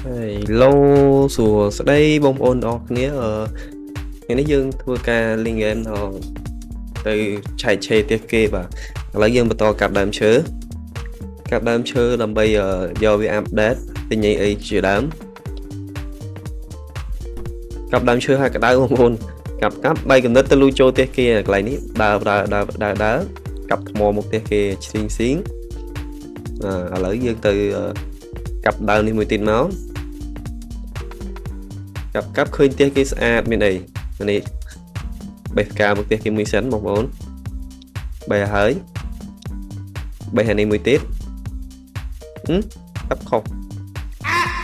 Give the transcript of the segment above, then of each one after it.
Hello សួស្តីបងប្អូនទាំងអស់គ្នាថ្ងៃនេះយើងធ្វើការលេងហ្គេមទៅឆែកឆេរផ្ទះគេបាទឥឡូវយើងបន្តកាប់ដើមឈើដើម្បីយកវាអាប់ដេតទិញអីជាដើមកាប់ដើមឈើឲ្យក្តៅបងប្អូនកាប់3កំណត់ទៅលូចូលផ្ទះគេកន្លែងនេះដើរកាប់ថ្មមកផ្ទះគេផ្សេងឥឡូវយើងទៅកាប់ដើមនេះមួយទៀតមកកាប់ឃើញផ្ទះគេស្អាតមានអីនេះបេះផ្កាមកផ្ទះគេមួយសិនបងប្អូនបេះហើយបេះនេះមួយទៀតកាប់ខុស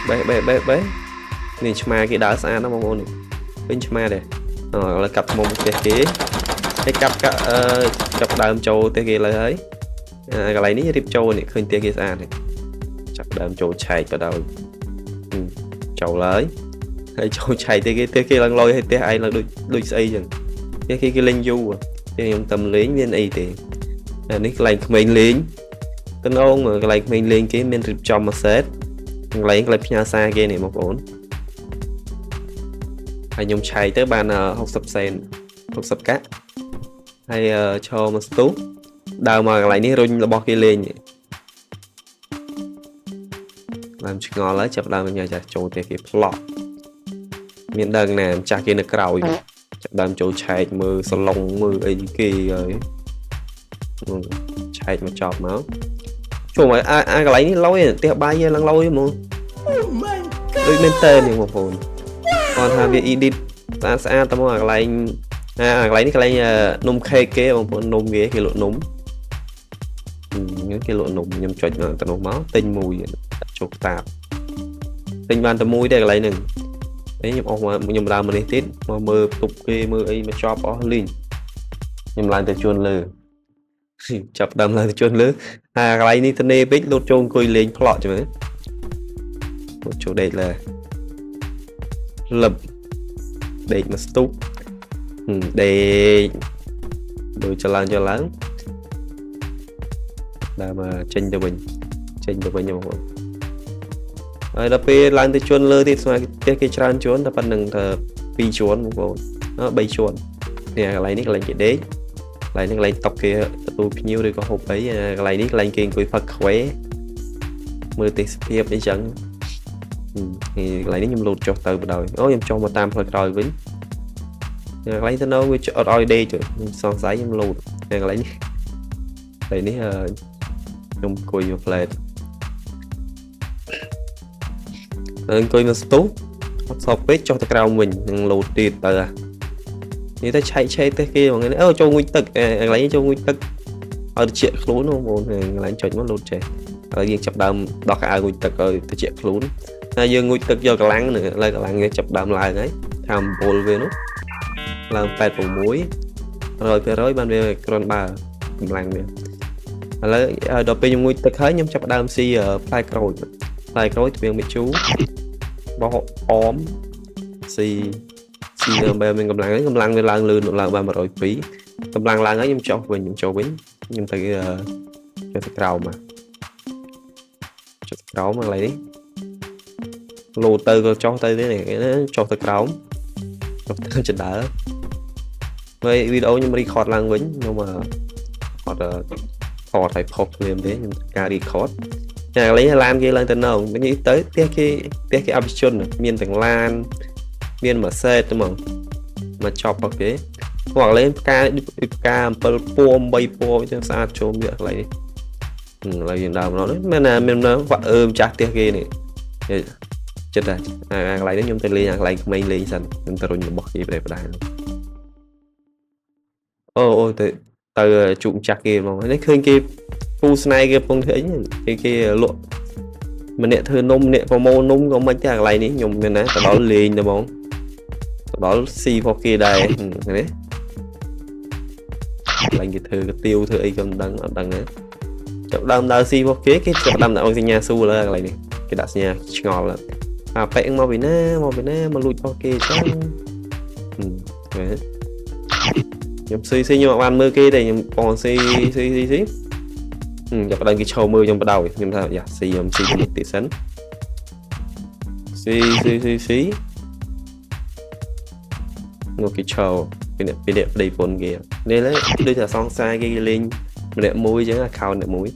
បេះនេះឆ្មាគេដើរស្អាតណាស់បងប្អូននេះឃើញឆ្មាដែរឥឡូវកាប់ថ្មមកផ្ទះគេហើយកាប់ដើមចូលផ្ទះគេលើហើយកន្លែងនេះរៀបចូលនេះឃើញផ្ទះគេស្អាតនេះចាប់ដើមចូលឆែកទៅដល់ចូលហើយចូលឆៃទេគេឡើងលុយឲ្យផ្ទះឯងឡើងដូចស្អីចឹងគេលេងយូរគេខ្ញុំតែលេងមានអីទេនេះកន្លែងក្មេងលេងកណ្ដងកន្លែងក្មេងលេងគេមានរៀបចំមួយសេតកន្លែងផ្ញើសារគេនេះបងប្អូនហើយខ្ញុំឆៃទៅបាន60សេន60កាក់ហើយឈរមកស្ទុះដើរមកកន្លែងនេះរុញរបស់គេលេងឡើងឆ្ងល់ហើយចាប់ដើមញ៉ាំចាចូលផ្ទះគេផ្លោះមានដឹងណាម្ចាស់គេនៅក្រោយចាប់ដើមចូលឆែកមើលសឡុងមើលអីគេហើយឆែកមកចប់មកជួមកអាកន្លែងនេះលុយផ្ទះបាយឡើងលុយហ្មងដូចមែនតើនេះបងប្អូនគាត់ថាវា edit ស្អាតតែមកអាកន្លែងនេះកន្លែងនំខេកគេបងប្អូននំគេលក់នំគេលក់នំខ្ញុំចុចមកទៅនោះមកទិញមួយចូលតាបទិញបានតែមួយទេកន្លែងហ្នឹងខ្ញុំអស់មកខ្ញុំដើរមកនេះទៀតមកមើលទុបគេមើលអីមកចប់អស់លីងខ្ញុំឡើងទៅជួនលើចាប់ដើមឡើងទៅជួនលើហើយកន្លែងនេះទៅនេពេកលូតចូលអង្គុយលេងផ្លោះចឹងលូតចូលដេកលើលឹបដេកមកស្ទុបដេកដូចចឡើងដើរមកចេញទៅវិញបងប្អូនហើយដល់ពេលឡើងទៅជួនលើទៀតស្មើផ្ទះគេច្រើនជួនតែប៉ុណ្្នឹងទៅ2ជួនបងប្អូន3ជួននេះកន្លែងនេះកន្លែងគេដេកកន្លែងនេះកន្លែងតុកគេទទួលភ្ញៀវឬក៏ហូបអីកន្លែងនេះកន្លែងគេអង្គុយផឹកខ្វេមើលទេសភាពអីចឹងនេះកន្លែងនេះខ្ញុំលោតចុះទៅបដ ாய் ខ្ញុំចុះមកតាមផ្លូវក្រោយវិញកន្លែងទៅនៅវាអត់ឲ្យដេកទេខ្ញុំសង្ស័យខ្ញុំលោតតែកន្លែងនេះខ្ញុំអង្គុយយកផ្លែតអង្គុយមកស្ទុះអត់សពពេកចុះទៅក្រោមវិញនឹងលោតទៀតទៅនេះទៅឆែកទេគេបងនេះចូលងុយទឹកកន្លែងចូលងុយទឹកឲ្យត្រជាក់ខ្លួនបងប្អូនកន្លែងចុចមកលោតចេះហើយយើងចាប់ដើមដោះកៅអៅងុយទឹកឲ្យត្រជាក់ខ្លួនហើយយើងងុយទឹកយកកម្លាំងនឹងលើកម្លាំងវាចាប់ដើមឡើងហើយថាអំពូលវានោះឡើង86 100% បានវាគ្រាន់បើកម្លាំងវាឥឡូវដល់ពេលខ្ញុំងុយទឹកហើយខ្ញុំចាប់ដើមស៊ីផ្លែក្រូចទ្វាងមីជូបោះអមស៊ីនៅបែបមានកម្លាំងវាឡើងលឿនឡើងបាន102កម្លាំងឡើងហើយខ្ញុំចុះវិញខ្ញុំទៅចុះទៅក្រោមមកកន្លែងនេះលោទៅក៏ចុះទៅទេចុះទៅក្រោមចុះទៅចដើហើយវីដេអូខ្ញុំរីខតឡើងវិញខ្ញុំថតឲ្យផុសភ្លាមទេខ្ញុំការរីខតតែកន្លែងឡានគេឡើងទៅនៅនេះទៅផ្ទះគេអភិជនមានទាំងឡានមានមួយសេតហ្មងមកចប់របស់គេគាត់កន្លែងផ្កា7ពណ៌8ពណ៌ចឹងស្អាតចូលវាកន្លែងនេះឥឡូវយើងដើរមកនោះមែនណាមានវ៉ាក់ម្ចាស់ផ្ទះគេនេះចិត្តតែកន្លែងនេះខ្ញុំទៅលេងកន្លែងក្មេងលេងសិនខ្ញុំទៅរុញរបស់គេប្រែផ្ដាល់អូទៅជួបម្ចាស់គេហ្មងនេះឃើញគេពូស្នៃគេកំពុងធ្វើអីគេលក់ម្នាក់ធ្វើនំម្នាក់ប្រមូលនំក៏មិនតែកន្លែងនេះខ្ញុំមានណាទៅដល់លេងទៅហ្មងទៅដល់ស៊ីរបស់គេដែរនេះកន្លែងគេធ្វើកាទៀវធ្វើអីក៏មិនដឹងអត់ដឹងទេចាប់ដើមដើរស៊ីរបស់គេចាប់ដើមដាក់ឲ្យសញ្ញាសួរលើកន្លែងនេះគេដាក់សញ្ញាឆ្ងល់អាប៉ែកមកពីណាមកលួចរបស់គេចឹងខ្ញុំស៊ីខ្ញុំអត់បានមើលគេទេខ្ញុំបងស៊ីចាប់ដើមគេឈោមើលខ្ញុំបដ ாய் ខ្ញុំថាយ៉ាស៊ីខ្ញុំស៊ីទៅមុខទៀតសិន ស៊ីនោះគេឈរពីអ្នកប្តីប្រពន្ធគេនេះឡើយដូចតែសង្សារគេលេងម្នាក់មួយអញ្ចឹង account អ្នកមួយ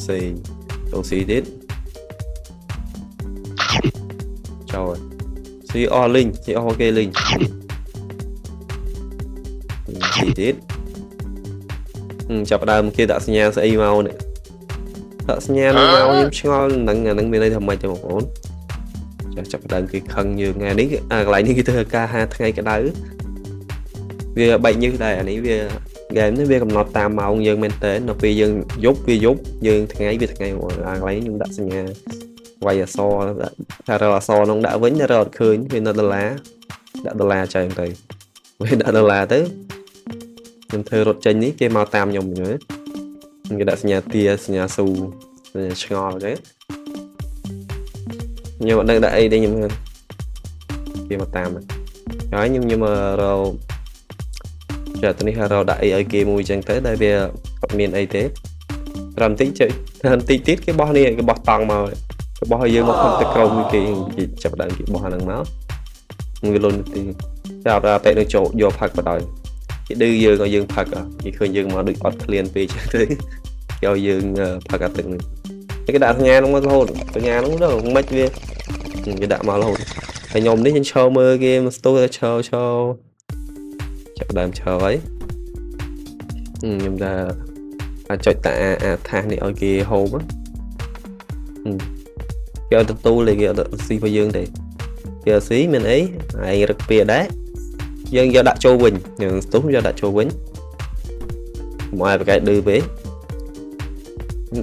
ស៊ីទៅស៊ីទៀតចូលស៊ីអស់លេងស៊ីអស់គេលេងស៊ីទៀតចាប់ដើមគេដាក់សញ្ញាស្អីមកនេះដាក់សញ្ញានេះមកខ្ញុំឆ្ងល់នឹងអានឹងមានន័យថាម៉េចទេបងប្អូនចាប់ដើមគេខឹងយើងថ្ងៃនេះកន្លែងនេះគេធ្វើការហាថ្ងៃក្តៅវាបែកញើសដែរអានេះវាហ្គេមនេះវាកំណត់តាមម៉ោងយើងមែនតើនៅពេលយើងយប់វាយប់យើងថ្ងៃវាថ្ងៃកន្លែងខ្ញុំដាក់សញ្ញាវាយអសថារកអសនោះដាក់វិញរកអត់ឃើញវានៅដុល្លារដាក់ដុល្លារចែងទៅវាដាក់ដុល្លារទៅខ្ញុំធ្វើរត់ចេញនេះគេមកតាមខ្ញុំអញ្ចឹងគេដាក់សញ្ញាទាសញ្ញាស៊ូសញ្ញាឆ្ងល់អញ្ចឹងខ្ញុំអត់ដឹងដាក់អីទេខ្ញុំគេមកតាមហើយខ្ញុំរកចាទៅនេះរកដាក់អីឲ្យគេមួយអញ្ចឹងទៅដែលវាអត់មានអីទេត្រឹមតិចទៀតគេបោះនេះគេបោះតង់មកគេបោះឲ្យយើងមកផឹកទឹកក្រោមគេចាប់ដើមគេបោះអាហ្នឹងមកវាលុនទីចាប់ដល់តែនឹងចូលយកផឹកបដ គេឌឺយើងឲ្យយើងផឹកគេឃើញយើងមកដូចអត់ឃ្លានពេកចឹងទៅគេឲ្យយើងផឹកអាទឹកនេះគេដាក់សញ្ញានោះមករហូតសញ្ញានោះទៅមិនវាគេដាក់មករហូតហើយខ្ញុំនេះខ្ញុំឈរមើលគេមកស្ទូឈរចាប់ដើមឈរហើយខ្ញុំថាអាចុចតាអាថាសនេះឲ្យគេហូបគេអត់ទទួលទេគេអត់ស៊ីរបស់យើងទេគេស៊ីមានអីឯងរឹកពីដែរយើងយកដាក់ចូលវិញយើងស្ទុះយកដាក់ចូលវិញមកឲ្យបកែឌឺពេក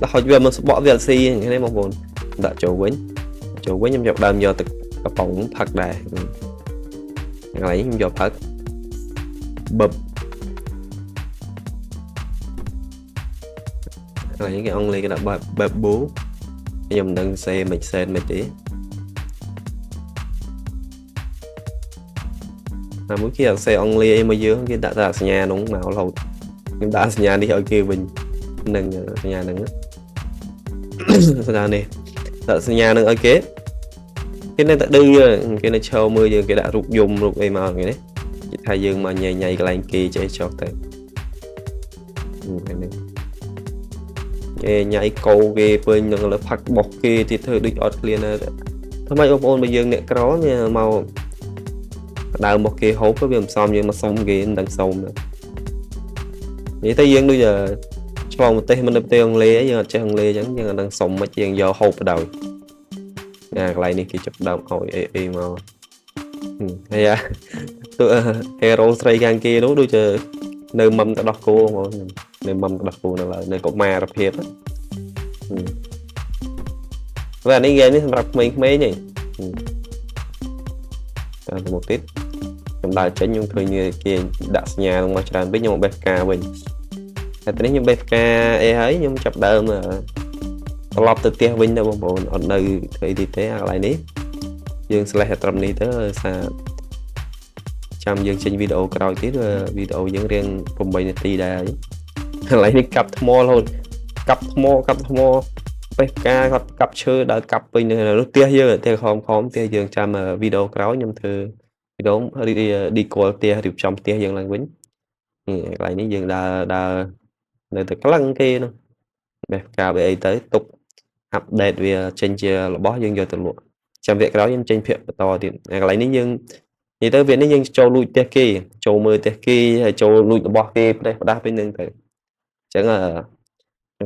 ដាក់ហុចវាមកស្បក់វាអត់ស៊ីហ្នឹងទេបងប្អូនដាក់ចូលវិញខ្ញុំយកដើមយកទឹកកំប៉ុងផឹកដែរកន្លែងខ្ញុំយកផឹកបឹបកន្លែងគេអង់គ្លេសគេដាក់បឹបប៊ូខ្ញុំមិនដឹងសេមិនសេនមិនទេមួយគេអត់សេអង់គ្លេសអីមកយើងគេដាក់សញ្ញានោះមករហូតខ្ញុំដាក់សញ្ញានេះឲ្យគេវិញនឹងសញ្ញាហ្នឹងសញ្ញានេះដាក់សញ្ញាហ្នឹងឲ្យគេនៅតែឌឺគេនៅឈរមើលយើងគេដាក់រូបយំរូបអីមកហ្នឹងនេះគេថាយើងមកញ៉ៃកន្លែងគេចេះចុះទៅនេះគេញ៉ៃកោគេពេញនឹងលើផាក់បោះគេទៀតធ្វើដូចអត់ឃ្លានណាថ្មីបងប្អូនរបស់យើងអ្នកក្រមកដើមមកគេហូបទៅវាមិនសមយើងមកសុំគេមិនដឹងសុំនិយាយទៅយើងដូចឆ្លងប្រទេសមិននៅប្រទេសអង់គ្លេសយើងអត់ចេះអង់គ្លេសអញ្ចឹងយើងអត់ដឹងសុំមិនយើងយកហូបទៅដោយកន្លែងនេះគេចាប់ដើមឲ្យអីមកហើយទៅហេរ៉ូស្រីខាងគេនោះដូចនៅមុំទៅដោះគោបងនៅមុំទៅដោះគោនៅឡើយនៅកុមារភាពហើយអានេះហ្គេមនេះសម្រាប់ក្មេងៗទេតាមមកទៀតខ្ញុំដើរចេញខ្ញុំឃើញគេដាក់សញ្ញាលងមកច្រើនវិញខ្ញុំបេះផ្កាវិញតែទីនេះខ្ញុំបេះផ្កាអីហើយខ្ញុំចាប់ដើមត្រឡប់ទៅផ្ទះវិញទៅបងប្អូនអត់នៅធ្វើអីទៀតទេអាកន្លែងនេះយើងស្លេះត្រឹមនេះទៅសារចាំយើងចេញវីដេអូក្រោយទៀតវីដេអូយើងរៀង8នាទីដែរកន្លែងនេះកាប់ថ្មរហូតកាប់ថ្មបេះផ្កាគាត់កាប់ឈើដើរកាប់ពេញនៅនោះផ្ទះយើងផ្ទះខំផ្ទះយើងចាំវីដេអូក្រោយខ្ញុំធ្វើវីដេអូឌីកលផ្ទះរៀបចំផ្ទះយើងឡើងវិញកន្លែងនេះយើងដើរនៅតែក្លឹងគេនោះបេះផ្កាបេអីទៅទុកអាប់ដេតវាចេញជារបស់យើងយកទៅលក់ចាំវគ្គក្រោយខ្ញុំចេញភាគបន្តទៀតកន្លែងនេះយើងនិយាយទៅវគ្គនេះយើងចូលលួចផ្ទះគេចូលមើលផ្ទះគេហើយចូលលួចរបស់គេផ្ដាស់ពេញនឹងទៅអញ្ចឹង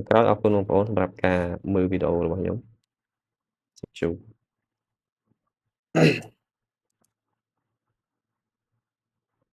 ក្រោយអរគុណបងប្អូនសម្រាប់ការមើលវីដេអូរបស់ខ្ញុំជួប